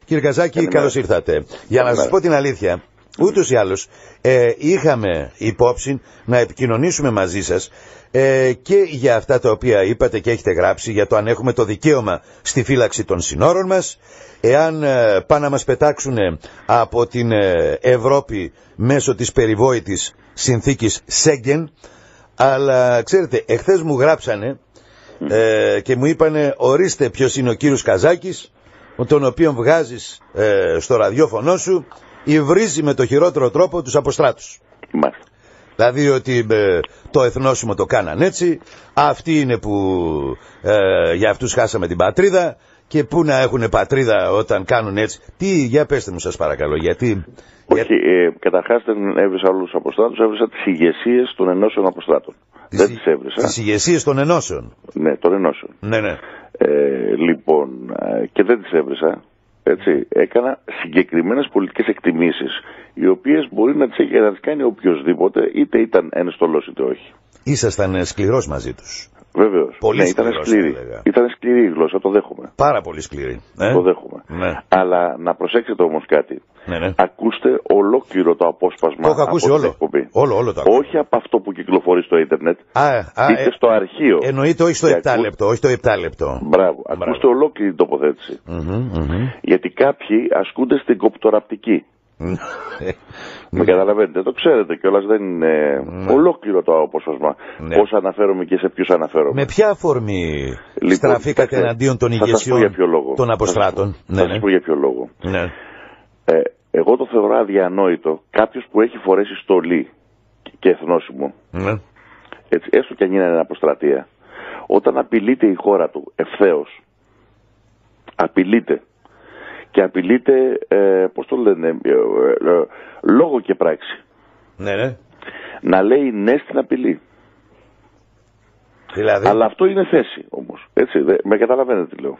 Κύριε Καζάκη, καλώς ήρθατε. Για να σας πω την αλήθεια, ούτως ή άλλως είχαμε υπόψη να επικοινωνήσουμε μαζί σας και για αυτά τα οποία είπατε και έχετε γράψει, για το αν έχουμε το δικαίωμα στη φύλαξη των συνόρων μας, εάν πάνε να μας πετάξουν από την Ευρώπη μέσω της περιβόητης συνθήκης Σέγγεν. Αλλά ξέρετε, εχθές μου γράψανε και μου είπανε, ορίστε ποιος είναι ο κύριος Καζάκης, τον οποίον βγάζεις στο ραδιόφωνο σου, υβρίζει με το χειρότερο τρόπο τους αποστράτους. Μάλιστα. Δηλαδή ότι το εθνόσημο το κάναν έτσι, αυτοί είναι που για αυτούς χάσαμε την πατρίδα, και πού να έχουν πατρίδα όταν κάνουν έτσι. Τι, για πέστε μου σας παρακαλώ, γιατί... Όχι, καταρχάς δεν έβρισα όλους τους αποστράτους, έβρισα τις ηγεσίες των ενώσεων αποστράτων. Δεν τις έβρισα. Τις ηγεσίες των ενώσεων. Ναι, των ενώσεων. Ναι, ναι. Λοιπόν, και δεν τις έβρισα. Έτσι, έκανα συγκεκριμένες πολιτικές εκτιμήσεις, οι οποίες μπορεί να τις έχει να τις κάνει οποιοδήποτε, είτε ήταν ενστολός είτε όχι. Ήσασταν σκληρός μαζί τους. Βεβαίως. Πολύ ναι, σκληρός, ήταν σκληρή η γλώσσα, το δέχομαι. Πάρα πολύ σκληρή. Το δέχομαι. Ναι. Αλλά να προσέξετε όμως κάτι. Ναι. Ακούστε ολόκληρο το απόσπασμα. Το έχω ακούσει όλο το ακούω. Όχι από αυτό που κυκλοφορεί στο ίντερνετ. Είτε στο αρχείο. Εννοείται όχι στο 7 λεπτό, όχι το 7 λεπτό. Μπράβο. Ακούστε ολόκληρη την τοποθέτηση. Γιατί κάποιοι ασκούνται στην κοπτοραπτική. Με καταλαβαίνετε, το ξέρετε κιόλας, δεν είναι ολόκληρο το απόσπασμα. Πώς αναφέρομαι και σε ποιους αναφέρομαι. Με ποια αφορμή στραφήκατε εναντίον των ηγεσιών των αποστράτων? Θα σας πω για ποιο λόγο. Ναι. Εγώ το θεωρώ αδιανόητο κάποιος που έχει φορέσει στολή και εθνόσημο, έτσι, έστω κι αν είναι αποστρατεία, όταν απειλείται η χώρα του ευθέως, απειλείται, και απειλείται, πώς το λένε, λόγο και πράξη. Ναι. Να λέει ναι στην απειλή. Δηλαδή... Αλλά αυτό είναι θέση όμως. Έτσι, με καταλαβαίνετε τι λέω.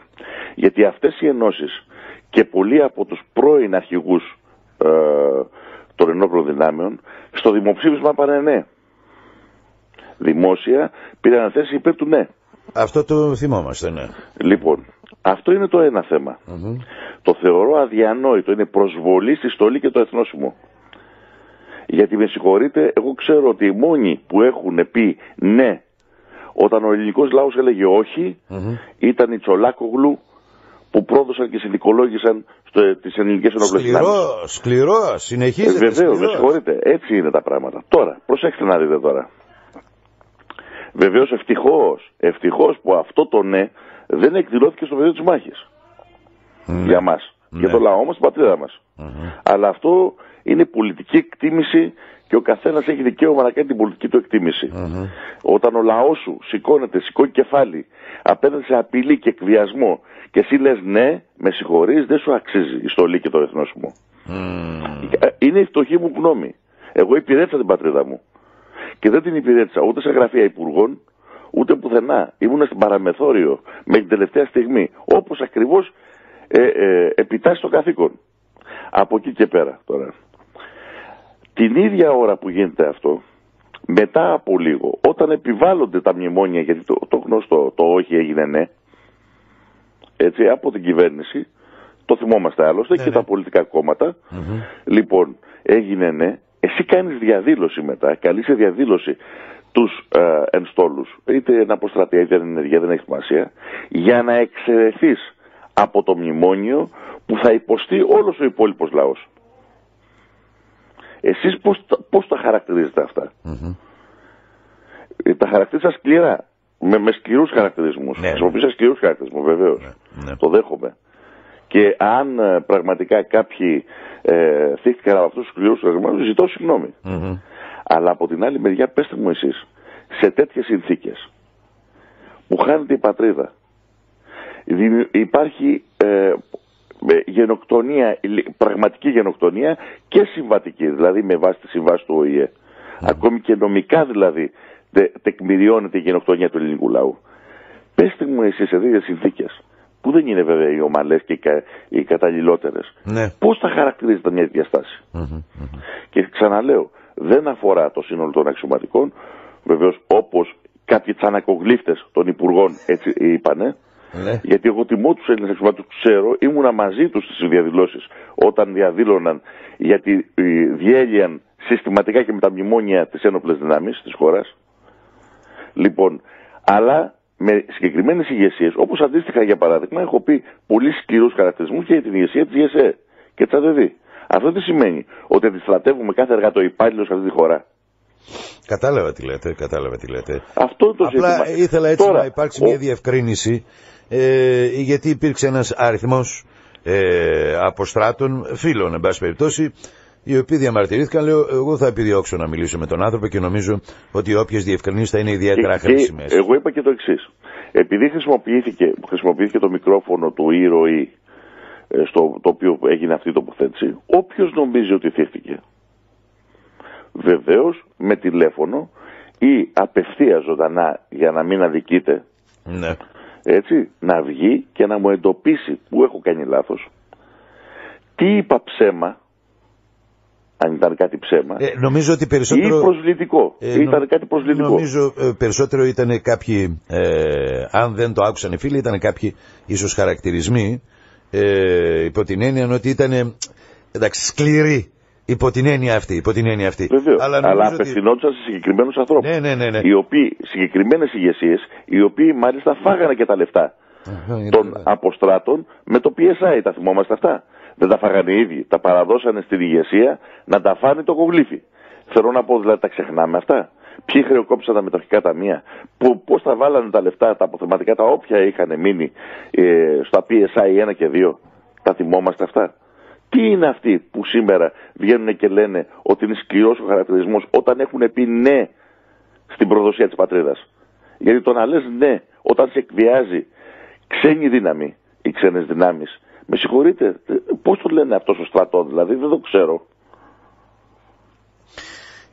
Γιατί αυτές οι ενώσεις και πολλοί από τους πρώην αρχηγούς των ενόπλων δυνάμεων στο δημοψήφισμα πάνε ναι. Δημόσια πήραν θέση υπέρ του ναι. Αυτό το θυμόμαστε, ναι. Λοιπόν, αυτό είναι το ένα θέμα. Το θεωρώ αδιανόητο, είναι προσβολή στη στολή και το εθνόσημο. Γιατί με συγχωρείτε, εγώ ξέρω ότι οι μόνοι που έχουν πει ναι όταν ο ελληνικός λαός έλεγε όχι, ήταν οι Τσολάκογλου, που πρόδωσαν και συνδικολόγησαν τις ελληνικές ενόπλες δυνάμεις. Σκληρό, συνεχίζεται. Βεβαίως, με συγχωρείτε, έτσι είναι τα πράγματα. Τώρα, προσέξτε να δείτε τώρα. Βεβαίως, ευτυχώς που αυτό το ναι δεν εκδηλώθηκε στο πεδίο της μάχης. Για μας. Για το λαό μας, την πατρίδα μας. Αλλά αυτό είναι πολιτική εκτίμηση και ο καθένας έχει δικαίωμα να κάνει την πολιτική του εκτίμηση. Όταν ο λαός σου σηκώνει κεφάλι απέναντι σε απειλή και εκβιασμό και εσύ λες ναι, με συγχωρείς, δεν σου αξίζει η στολή και το εθνόσημο. Είναι η φτωχή μου γνώμη. Εγώ υπηρέτησα την πατρίδα μου. Και δεν την υπηρέτησα ούτε σε γραφεία υπουργών, ούτε πουθενά. Ήμουνα στην παραμεθόριο με την τελευταία στιγμή, όπως ακριβώς επιτάσσει το καθήκον. Από εκεί και πέρα τώρα. Την ίδια ώρα που γίνεται αυτό, μετά από λίγο, όταν επιβάλλονται τα μνημόνια, γιατί το γνωστό, το όχι έγινε ναι, έτσι, από την κυβέρνηση, το θυμόμαστε άλλωστε, και τα πολιτικά κόμματα, λοιπόν, έγινε ναι, εσύ κάνεις διαδήλωση μετά, καλείς σε διαδήλωση τους ενστόλους, είτε είναι αποστρατεία είτε είναι ενεργεία, δεν έχει σημασία, για να εξαιρεθείς από το μνημόνιο που θα υποστεί όλος ο υπόλοιπος λαός. Εσείς πώς τα χαρακτηρίζετε αυτά? Τα χαρακτήρισα σκληρά, με σκληρούς χαρακτηρισμούς. Χρησιμοποίησα σκληρούς χαρακτηρισμούς, βεβαίως. Το δέχομαι. Και αν πραγματικά κάποιοι θύχτηκαν από αυτούς τους σκληρούς χαρακτηρισμούς, ζητώ συγγνώμη. Αλλά από την άλλη μεριά, πέστε μου εσείς, σε τέτοιες συνθήκες που χάνεται η πατρίδα, υπάρχει γενοκτονία, πραγματική γενοκτονία και συμβατική, δηλαδή με βάση τη συμβάση του ΟΗΕ. Ακόμη και νομικά δηλαδή τεκμηριώνεται η γενοκτονία του ελληνικού λαού. Πέστε μου εσείς σε τέτοιες συνθήκες, που δεν είναι βέβαια οι ομαλές και οι καταλληλότερες, πώς θα χαρακτηρίζεται μια τέτοια στάση? Και ξαναλέω, δεν αφορά το σύνολο των αξιωματικών, βεβαίως, όπως κάποιοι τσανακογλύφτες των υπουργών έτσι είπανε, Ναι. Γιατί εγώ τιμώ τους Έλληνες αξιωματικούς, τους ξέρω, ήμουνα μαζί τους στις διαδηλώσεις όταν διαδήλωναν, γιατί διέλυαν συστηματικά και με τα μνημόνια τις ένοπλες δυνάμεις της χώρας. Λοιπόν, αλλά με συγκεκριμένες ηγεσίες, όπως αντίστοιχα για παράδειγμα, έχω πει πολύ σκληρούς χαρακτηρισμούς και για την ηγεσία της ΓΕΣΕ και της ΑΔΕΔ. Αυτό τι σημαίνει? Ότι αντιστρατεύουμε κάθε εργατοϊπάλληλο σε αυτή τη χώρα? Κατάλαβα τι λέτε. Αυτό το απλά ζήτημα. Ήθελα έτσι τώρα, να υπάρξει μια διευκρίνηση, γιατί υπήρξε ένας αριθμός αποστράτων, φίλων εν πάση περιπτώσει, οι οποίοι διαμαρτυρήθηκαν. Λέω, εγώ θα επιδιώξω να μιλήσω με τον άνθρωπο και νομίζω ότι όποιες διευκρινήσεις θα είναι ιδιαίτερα χρήσιμες. Εγώ είπα και το εξής. Επειδή χρησιμοποιήθηκε το μικρόφωνο του ήρωη, στο το οποίο έγινε αυτή η τοποθέτηση, όποιος νομίζει ότι θύχτηκε, βεβαίως με τηλέφωνο ή απευθείας ζωντανά, για να μην αδικείται, ναι, έτσι, να βγει και να μου εντοπίσει που έχω κάνει λάθος, τι είπα ψέμα, αν ήταν κάτι ψέμα, νομίζω ότι περισσότερο, ή προσβλητικό, ήταν κάτι προσβλητικό. Νομίζω περισσότερο ήταν κάποιοι, αν δεν το άκουσαν οι φίλοι, ήταν κάποιοι ίσως χαρακτηρισμοί, υπό την έννοια ότι ήταν, εντάξει, σκληροί. Υπό την έννοια αυτή. Βεβαίως, αλλά απευθυνόντουσαν σε συγκεκριμένους ανθρώπους. Ναι. Οι οποίοι, συγκεκριμένες ηγεσίες, οι οποίοι μάλιστα φάγανε και τα λεφτά των αποστράτων με το PSI. Τα θυμόμαστε αυτά? Δεν τα φάγανε οι ίδιοι. Τα παραδώσανε στην ηγεσία να τα φάνει το κογλίφι. Θέλω να πω, δηλαδή, τα ξεχνάμε αυτά? Ποιοι χρεοκόπησαν τα μετοχικά ταμεία? Πώς τα βάλανε τα λεφτά, τα αποθεματικά, τα όποια είχαν μείνει στα PSI 1 και 2? Τα θυμόμαστε αυτά? Τι είναι αυτοί που σήμερα βγαίνουν και λένε ότι είναι σκληρός ο χαρακτηρισμός όταν έχουν πει ναι στην προδοσία της πατρίδας? Γιατί το να λες ναι όταν σε εκβιάζει ξένη δύναμη ή ξένες δυνάμεις, με συγχωρείτε, πώς το λένε αυτό στο στρατό, δηλαδή? Δεν το ξέρω.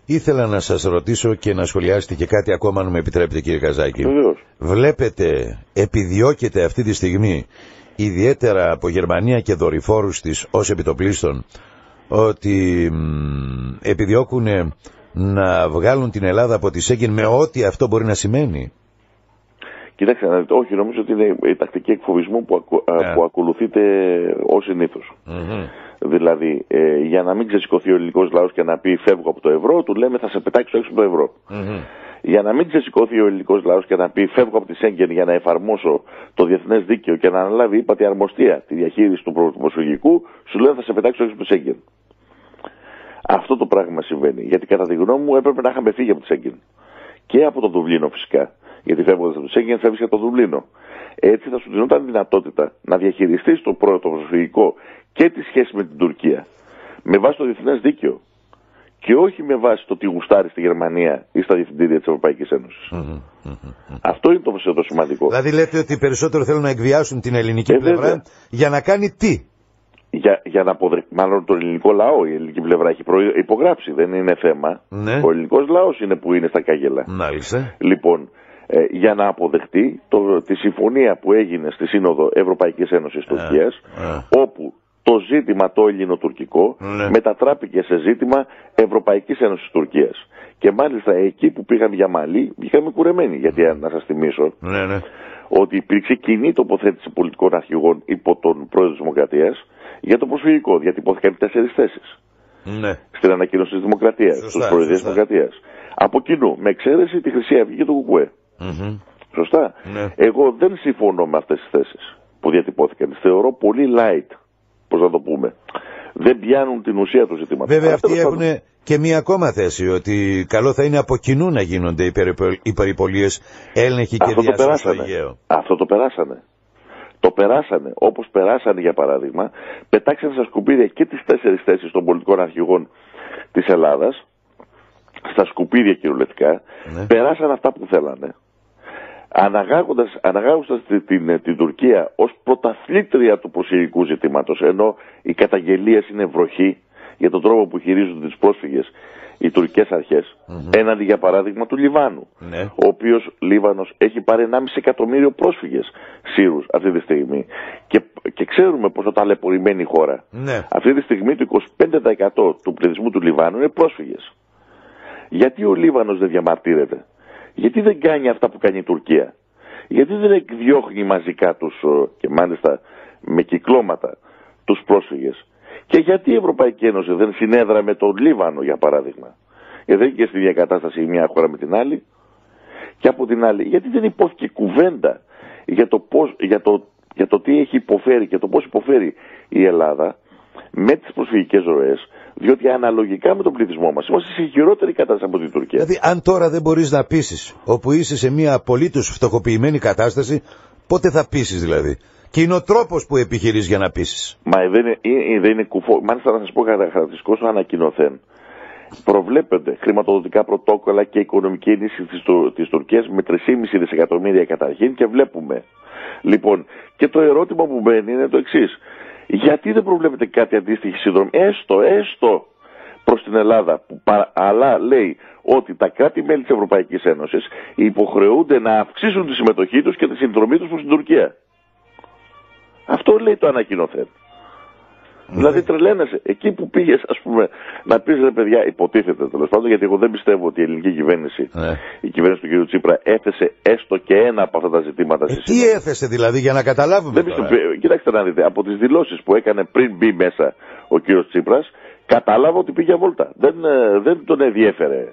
Ήθελα να σας ρωτήσω και να σχολιάσετε και κάτι ακόμα, αν μου επιτρέπετε, κύριε Καζάκη. Βεβαίως. Βλέπετε, επιδιώκεται αυτή τη στιγμή, ιδιαίτερα από Γερμανία και δορυφόρους της ως επιτοπλίστων, ότι επιδιώκουν να βγάλουν την Ελλάδα από τη Σέγγεν με ό,τι αυτό μπορεί να σημαίνει? Κοιτάξτε, όχι, νομίζω ότι είναι η τακτική εκφοβισμού που ακολουθείται ως συνήθως. Δηλαδή, για να μην ξεσηκωθεί ο ελληνικός λαός και να πει φεύγω από το ευρώ, του λέμε θα σε πετάξω έξω από το ευρώ. Για να μην ξεσηκωθεί ο ελληνικός λαός και να πει φεύγω από τη Σέγγεν για να εφαρμόσω το διεθνές δίκαιο και να αναλάβει ύπατη αρμοστία τη διαχείριση του προσφυγικού, σου λένε θα σε πετάξω έξω από τη Σέγγεν. Αυτό το πράγμα συμβαίνει. Γιατί κατά τη γνώμη μου έπρεπε να είχαμε φύγει από τη Σέγγεν. Και από το Δουβλίνο φυσικά. Γιατί φεύγοντας από τη Σέγγεν φεύγεις από το Δουβλίνο. Έτσι θα σου δινόταν δυνατότητα να διαχειριστείς το προσφυγικό και τη σχέση με την Τουρκία με βάση το διεθνές δίκαιο. Και όχι με βάση το τι γουστάρει στη Γερμανία ή στα διευθυντήρια της Ευρωπαϊκής Ένωσης. Αυτό είναι το σημαντικό. Δηλαδή λέτε ότι περισσότερο θέλουν να εκβιάσουν την ελληνική πλευρά για να κάνει τι? Για να μάλλον το ελληνικό λαό, η ελληνική πλευρά έχει υπογράψει, δεν είναι θέμα. Ναι. Ο ελληνικός λαός είναι που είναι στα κάγελα. Μάλιστα. Λοιπόν, για να αποδεχτεί τη συμφωνία που έγινε στη Σύνοδο Ευρωπαϊκής Ένωσης Τουρκίας, όπου το ζήτημα το ελληνοτουρκικό μετατράπηκε σε ζήτημα Ευρωπαϊκής Ένωσης Τουρκίας. Και μάλιστα εκεί που πήγαμε για Μαλί, πήγαμε κουρεμένοι. Γιατί να σας θυμίσω ότι υπήρξε κοινή τοποθέτηση πολιτικών αρχηγών υπό τον πρόεδρο της Δημοκρατίας για το προσφυγικό. Διατυπώθηκαν 4 θέσεις στην ανακοίνωση της Δημοκρατίας, της Προεδρίας της Δημοκρατίας. Από κοινού, με εξαίρεση τη Χρυσή Αυγή και το ΚΚΕ. Σωστά. Εγώ δεν συμφωνώ με αυτές τις θέσεις που διατυπώθηκαν. Τις θεωρώ πολύ light. Πώς να το πούμε, δεν πιάνουν την ουσία του ζητήματος. Βέβαια αυτοί έχουν και μία ακόμα θέση, ότι καλό θα είναι από κοινού να γίνονται υπερηπολίες, έλεγχοι και διάσωση στο Αιγαίο. Αυτό το περάσανε. Το περάσανε, όπως περάσανε για παράδειγμα, πετάξανε στα σκουπίδια και τις 4 θέσεις των πολιτικών αρχηγών της Ελλάδας, στα σκουπίδια κυριολεκτικά, περάσανε αυτά που θέλανε. Αναγάγοντας την Τουρκία ως πρωταθλήτρια του προσφυγικού ζητήματος, ενώ οι καταγγελίες είναι βροχή για τον τρόπο που χειρίζονται τις πρόσφυγες οι τουρκικές αρχές, έναντι για παράδειγμα του Λιβάνου, ο οποίος Λίβανος έχει πάρει 1,5 εκατομμύριο πρόσφυγες Σύρους αυτή τη στιγμή και ξέρουμε πόσο ταλαιπωρημένη η χώρα. Αυτή τη στιγμή το 25% του πληθυσμού του Λιβάνου είναι πρόσφυγες. Γιατί ο Λίβανος δεν διαμαρτύρεται? Γιατί δεν κάνει αυτά που κάνει η Τουρκία? γιατί δεν εκδιώχνει μαζικά τους, και μάλιστα με κυκλώματα, τους πρόσφυγες? Και γιατί η Ευρωπαϊκή Ένωση δεν συνέδρα με τον Λίβανο, για παράδειγμα? Γιατί δεν είναι και στη διακατάσταση η μια χώρα με την άλλη. Και από την άλλη, γιατί δεν υπόθηκε κουβέντα για το τι έχει υποφέρει και το πώς υποφέρει η Ελλάδα με τις προσφυγικές ροές, διότι αναλογικά με τον πληθυσμό μας είμαστε σε χειρότερη κατάσταση από την Τουρκία. Δηλαδή, αν τώρα δεν μπορείς να πείσεις, όπου είσαι σε μια απολύτως φτωχοποιημένη κατάσταση, πότε θα πείσεις δηλαδή? Και είναι ο τρόπος που επιχειρείς για να πείσεις. Μα δεν είναι κουφό. Μάλιστα, να σας πω χαρακτηριστικό στο ανακοινωθέν. Προβλέπονται χρηματοδοτικά πρωτόκολλα και οικονομική ενίσχυση της Τουρκίας με 3,5 δισεκατομμύρια καταρχήν, και βλέπουμε. Λοιπόν, και το ερώτημα που μπαίνει είναι το εξής. Γιατί δεν προβλέπεται κάτι αντίστοιχη συνδρομή, έστω προς την Ελλάδα, αλλά λέει ότι τα κράτη-μέλη της Ευρωπαϊκής Ένωσης υποχρεούνται να αυξήσουν τη συμμετοχή τους και τη συνδρομή τους προς την Τουρκία. Αυτό λέει το ανακοινωθέν. Δηλαδή τρελαίνεσαι. Εκεί που πήγες, ας πούμε, να πεις, ρε παιδιά, υποτίθεται τέλος πάντων, γιατί εγώ δεν πιστεύω ότι η ελληνική κυβέρνηση, η κυβέρνηση του κ. Τσίπρα, έθεσε έστω και ένα από αυτά τα ζητήματα. Τι έθεσε δηλαδή, για να καταλάβουμε? Κοιτάξτε να δείτε, από τις δηλώσεις που έκανε πριν μπει μέσα ο κ. Τσίπρας, κατάλαβα ότι πήγε βόλτα. Δεν τον ενδιέφερε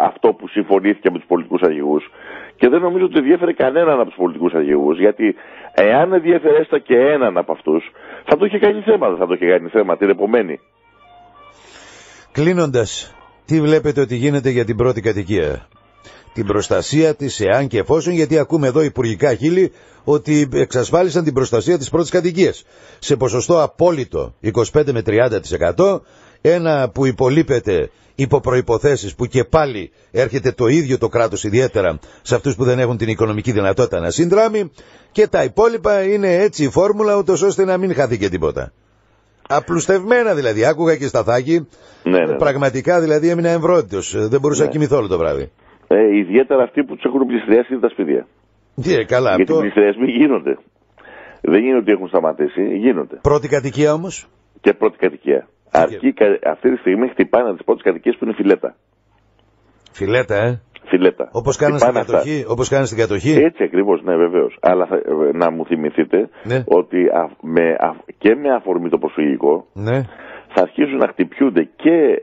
αυτό που συμφωνήθηκε με τους πολιτικούς αρχηγούς, και δεν νομίζω ότι ενδιέφερε κανέναν από τους πολιτικούς αρχηγούς, γιατί εάν ενδιέφερε έστω και έναν από αυτούς, θα το είχε κάνει θέμα, δεν θα το είχε κάνει θέμα την επομένη. Κλείνοντας, τι βλέπετε ότι γίνεται για την πρώτη κατοικία? Την προστασία της, εάν και εφόσον, γιατί ακούμε εδώ υπουργικά χείλη ότι εξασφάλισαν την προστασία της πρώτης κατοικίας σε ποσοστό απόλυτο 25 με 30%, ένα που υπολείπεται υπό προϋποθέσεις που και πάλι έρχεται το ίδιο το κράτος ιδιαίτερα σε αυτούς που δεν έχουν την οικονομική δυνατότητα να συνδράμει, και τα υπόλοιπα είναι έτσι η φόρμουλα, ούτως ώστε να μην χαθεί και τίποτα. Απλουστευμένα δηλαδή, άκουγα και Σταθάκη, πραγματικά δηλαδή έμεινα εμβρότητος, δεν μπορούσα να κοιμηθώ όλο το βράδυ. Ιδιαίτερα αυτοί που τους έχουν πληστηριάσει τα σπίτια. Καλά, γιατί οι πληστηριασμοί γίνονται. Δεν είναι ότι έχουν σταματήσει, γίνονται. Πρώτη κατοικία όμως? Και πρώτη κατοικία. Αυτή τη στιγμή χτυπάνε τις πρώτες κατοικίες που είναι φιλέτα. Φιλέτα, Φιλέτα. Όπως κάνεις στην κατοχή. Έτσι ακριβώς, ναι, βεβαίως. Αλλά να μου θυμηθείτε ότι και με αφορμή το προσφυγικό θα αρχίσουν να χτυπιούνται και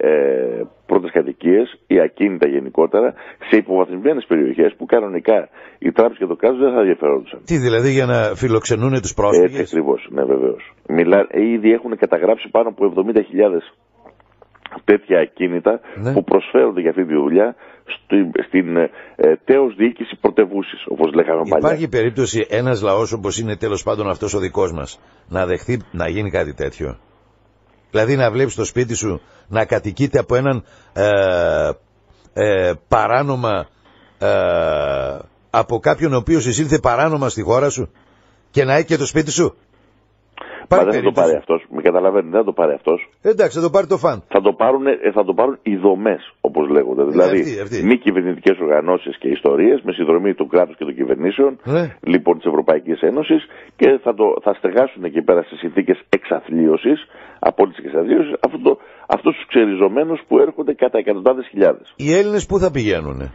πρώτες κατοικίες ή ακίνητα γενικότερα σε υποβαθμισμένες περιοχές που κανονικά οι τράπεζες και το κράτος δεν θα ενδιαφερόντουσαν. Τι δηλαδή, για να φιλοξενούν τους πρόσφυγες? Έτσι ακριβώς, ναι, βεβαίως. Ήδη έχουν καταγράψει πάνω από 70.000 τέτοια ακίνητα που προσφέρονται για αυτή τη δουλειά στην τέως διοίκηση πρωτευούσης, όπως λέγαμε παλιά. Υπάρχει περίπτωση ένας λαός όπως είναι τέλος πάντων αυτός ο δικός μας να δεχθεί να γίνει κάτι τέτοιο? Δηλαδή να βλέπεις το σπίτι σου να κατοικείται από έναν παράνομα, από κάποιον ο οποίος εισήλθε παράνομα στη χώρα σου και να έχει και το σπίτι σου? Μα δεν θα το πάρει αυτός, με καταλαβαίνετε, δεν θα το πάρει αυτός. Εντάξει, θα το πάρει το φαν. Θα το πάρουν οι δομές, όπως λέγονται. Δηλαδή, μη κυβερνητικές οργανώσεις και ιστορίες με συνδρομή του κράτους και των κυβερνήσεων, λοιπόν της Ευρωπαϊκής Ένωσης, και θα στεγάσουν εκεί πέρα σε συνθήκες εξαθλίωσης, απόλυτης εξαθλίωσης, αυτούς τους ξεριζωμένους που έρχονται κατά εκατοντάδες χιλιάδες. Οι Έλληνες πού θα πηγαίνουνε?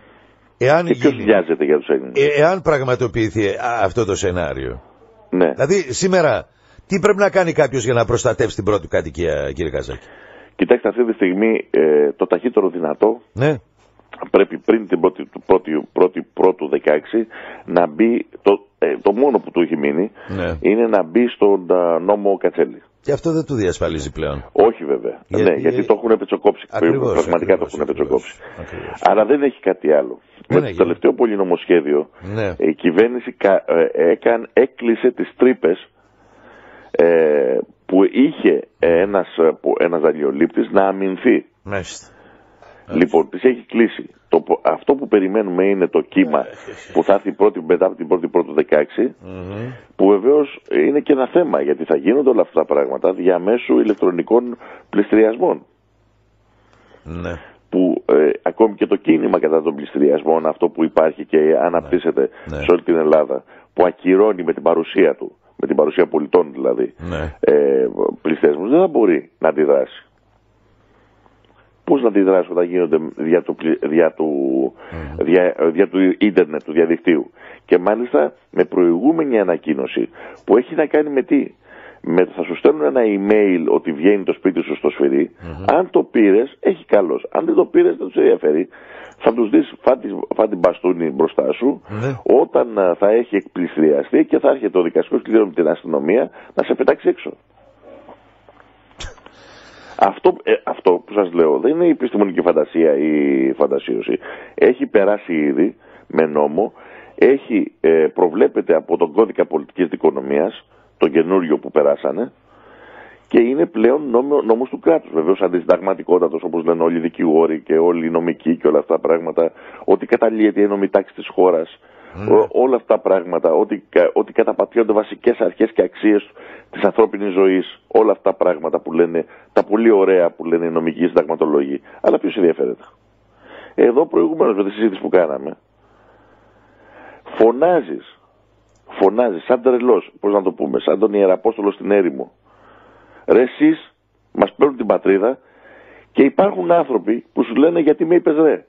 Και ποιος νοιάζεται για τους Έλληνες? Εάν πραγματοποιηθεί αυτό το σενάριο. Ναι. Δηλαδή, σήμερα, τι πρέπει να κάνει κάποιος για να προστατεύσει την πρώτη κατοικία, κύριε Καζάκη? Κοιτάξτε, αυτή τη στιγμή το ταχύτερο δυνατό πρέπει πριν την πρώτη 16 να μπει, το μόνο που του έχει μείνει είναι να μπει στον νόμο Κατσέλη. Και αυτό δεν του διασφαλίζει πλέον. Όχι βέβαια. Γιατί το έχουν πετσοκόψει. Πραγματικά το έχουν πετσοκόψει. Αλλά δεν έχει κάτι άλλο. Με το τελευταίο πολυνομοσχέδιο η κυβέρνηση έκλεισε τις τρύπες που είχε ένας δανειολήπτης να αμυνθεί. Λοιπόν, τις έχει κλείσει. Αυτό που περιμένουμε είναι το κύμα που θα έρθει μετά από την πρώτη 16, που βεβαίως είναι και ένα θέμα, γιατί θα γίνονται όλα αυτά τα πράγματα διαμέσου ηλεκτρονικών πληστηριασμών. Που ακόμη και το κίνημα κατά των πληστηριασμών, αυτό που υπάρχει και αναπτύσσεται σε όλη την Ελλάδα, που ακυρώνει με την παρουσία του, με την παρουσία πολιτών δηλαδή, πληστηριασμούς, δεν θα μπορεί να αντιδράσει. πώς να αντιδράσουν όταν γίνονται δια του ίντερνετ, του διαδικτύου. Και μάλιστα με προηγούμενη ανακοίνωση που έχει να κάνει με τι? Θα σου στέλνουν ένα email ότι βγαίνει το σπίτι σου στο σφυρί. Αν το πήρες, έχει καλώς. Αν δεν το πήρες, δεν τους ενδιαφέρει. Θα τους δεις, φά την μπαστούνι μπροστά σου, όταν θα έχει εκπληστηριαστεί και θα έρχεται το δικαστικό σκληρό με την αστυνομία να σε πετάξει έξω. Αυτό που σας λέω δεν είναι η επιστημονική φαντασία ή φαντασίωση. Έχει περάσει ήδη με νόμο, προβλέπεται από τον κώδικα πολιτικής δικονομίας, τον καινούριο που περάσανε, και είναι πλέον νόμος του κράτους. Βεβαίως αντισυνταγματικότατος, όπως λένε όλοι οι δικηγόροι και όλοι οι νομικοί και όλα αυτά τα πράγματα, ότι καταλύεται η ενόμη τάξη της χώρας, όλα αυτά τα πράγματα, ότι καταπατιόνται βασικές αρχές και αξίες της ανθρώπινης ζωής, όλα αυτά τα πράγματα που λένε, τα πολύ ωραία που λένε οι νομικοί συνταγματολόγοι. Αλλά ποιος ενδιαφέρεται? Εδώ προηγουμένως με τη συζήτηση που κάναμε, φωνάζεις σαν τρελός, πώς να το πούμε, σαν τον Ιεραπόστολο στην έρημο. Ρε εσείς μας παίρνουν την πατρίδα και υπάρχουν άνθρωποι που σου λένε γιατί με είπες ρε.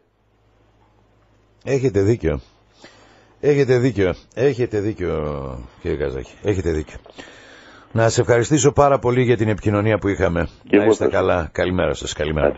Έχετε δίκιο, κύριε Καζάκη, έχετε δίκιο. Να σε ευχαριστήσω πάρα πολύ για την επικοινωνία που είχαμε. Να είστε καλά. Καλημέρα σας. Καλημέρα.